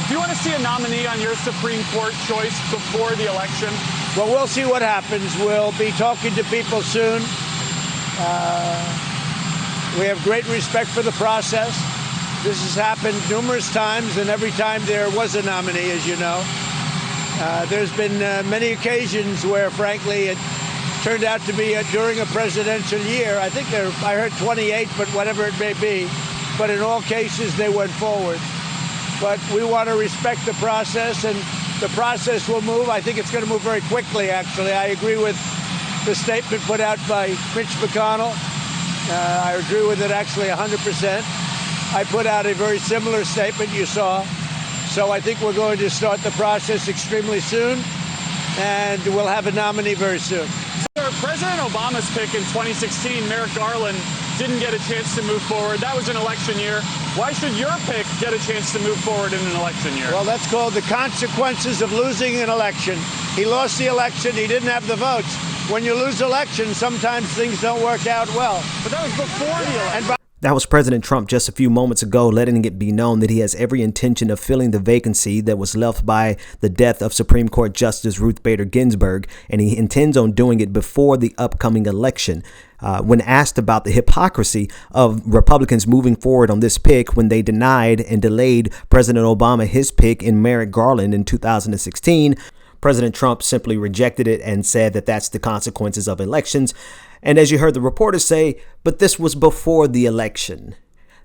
Do you want to see a nominee on your Supreme Court choice before the election? Well, we'll see what happens. We'll be talking to people soon. We have great respect for the process. This has happened numerous times, and every time there was a nominee, as you know. There's been many occasions where, frankly, it turned out to be during a presidential year. I think I heard 28, but whatever it may be. But in all cases, they went forward. But we want to respect the process, and the process will move. I think it's going to move very quickly, actually. I agree with the statement put out by Mitch McConnell. I agree with it actually 100%. I put out a very similar statement, you saw. So I think we're going to start the process extremely soon, and we'll have a nominee very soon. President Obama's pick in 2016, Merrick Garland, didn't get a chance to move forward. That was an election year. Why should your pick get a chance to move forward in an election year? Well, that's called the consequences of losing an election. He lost the election. He didn't have the votes. When you lose elections, sometimes things don't work out well. But that was before the election. That was President Trump just a few moments ago, letting it be known that he has every intention of filling the vacancy that was left by the death of Supreme Court Justice Ruth Bader Ginsburg, and he intends on doing it before the upcoming election. When asked about the hypocrisy of Republicans moving forward on this pick when they denied and delayed President Obama his pick in Merrick Garland in 2016, President Trump simply rejected it and said that that's the consequences of elections. And as you heard the reporters say, but this was before the election.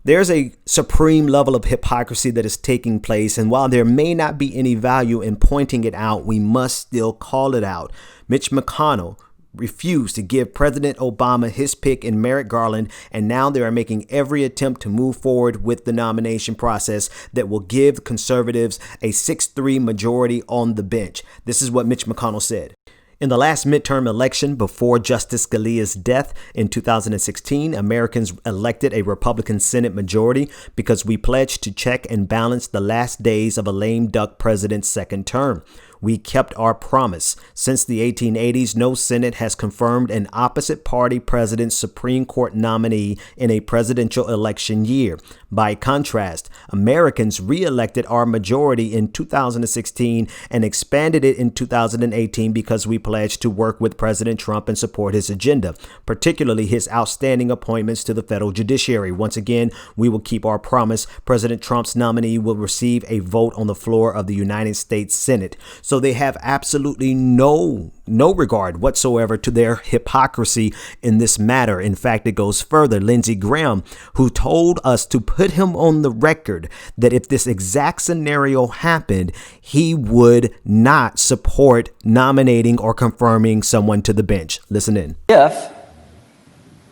There's a supreme level of hypocrisy that is taking place. And while there may not be any value in pointing it out, we must still call it out. Mitch McConnell refused to give President Obama his pick in Merrick Garland, and now they are making every attempt to move forward with the nomination process that will give conservatives a 6-3 majority on the bench. This is what Mitch McConnell said. In the last midterm election before Justice Scalia's death in 2016, Americans elected a Republican Senate majority because we pledged to check and balance the last days of a lame duck president's second term. We kept our promise. Since the 1880s, no Senate has confirmed an opposite party president's Supreme Court nominee in a presidential election year. By contrast, Americans re-elected our majority in 2016 and expanded it in 2018 because we pledged to work with President Trump and support his agenda, particularly his outstanding appointments to the federal judiciary. Once again, we will keep our promise. President Trump's nominee will receive a vote on the floor of the United States Senate. So they have absolutely no regard whatsoever to their hypocrisy in this matter. In fact, it goes further. Lindsay Graham, who told us to put him on the record that if this exact scenario happened, he would not support nominating or confirming someone to the bench. Listen in. If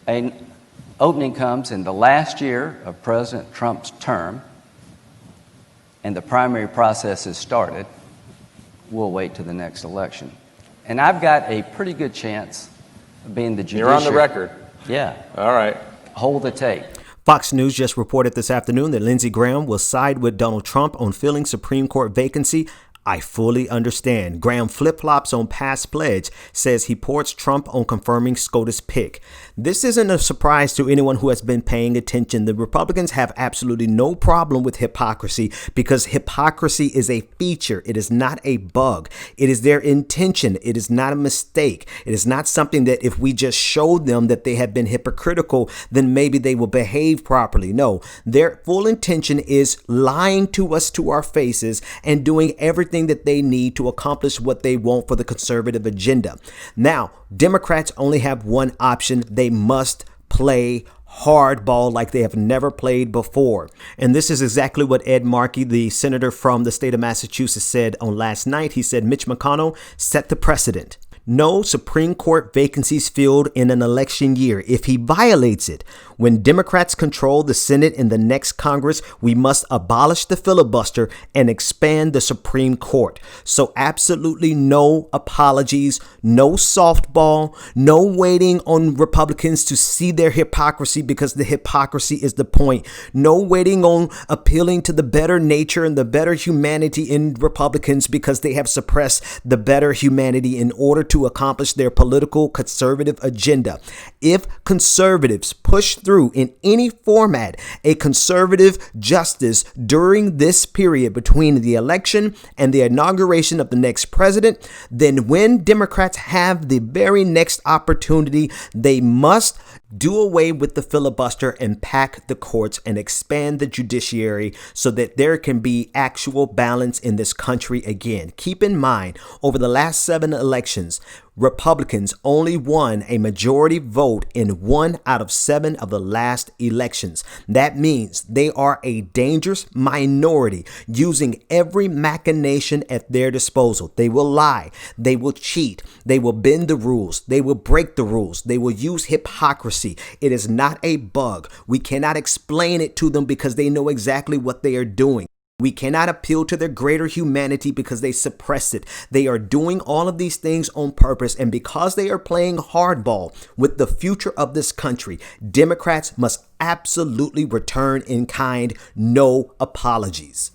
an opening comes in the last year of President Trump's term and the primary process is started, we'll wait to the next election. And I've got a pretty good chance of being the judiciary. You're on the record. Yeah. All right. Hold the tape. Fox News just reported this afternoon that Lindsey Graham will side with Donald Trump on filling Supreme Court vacancy. I fully understand. Graham flip-flops on past pledge, says he ports Trump on confirming SCOTUS pick. This isn't a surprise to anyone who has been paying attention. The Republicans have absolutely no problem with hypocrisy because hypocrisy is a feature. It is not a bug. It is their intention. It is not a mistake. It is not something that if we just showed them that they have been hypocritical, then maybe they will behave properly. No, their full intention is lying to us to our faces and doing everything that they need to accomplish what they want for the conservative agenda. Now, Democrats only have one option. They must play hardball like they have never played before. And this is exactly what Ed Markey, the senator from the state of Massachusetts, said on last night. He said Mitch McConnell set the precedent. No Supreme Court vacancies filled in an election year if he violates it. When Democrats control the Senate in the next Congress, we must abolish the filibuster and expand the Supreme Court. So absolutely no apologies, no softball, no waiting on Republicans to see their hypocrisy because the hypocrisy is the point. No waiting on appealing to the better nature and the better humanity in Republicans because they have suppressed the better humanity in order to accomplish their political conservative agenda. if conservatives push through in any format a conservative justice during this period between the election and the inauguration of the next president, then when Democrats have the very next opportunity, they must do away with the filibuster and pack the courts and expand the judiciary so that there can be actual balance in this country again. Keep in mind, over the last 7 elections, Republicans only won a majority vote in 1 out of 7 of the last elections. That means they are a dangerous minority using every machination at their disposal. They will lie. They will cheat. They will bend the rules. They will break the rules. They will use hypocrisy. It is not a bug. We cannot explain it to them because they know exactly what they are doing. We cannot appeal to their greater humanity because they suppress it. They are doing all of these things on purpose, and because they are playing hardball with the future of this country, Democrats must absolutely return in kind, no apologies.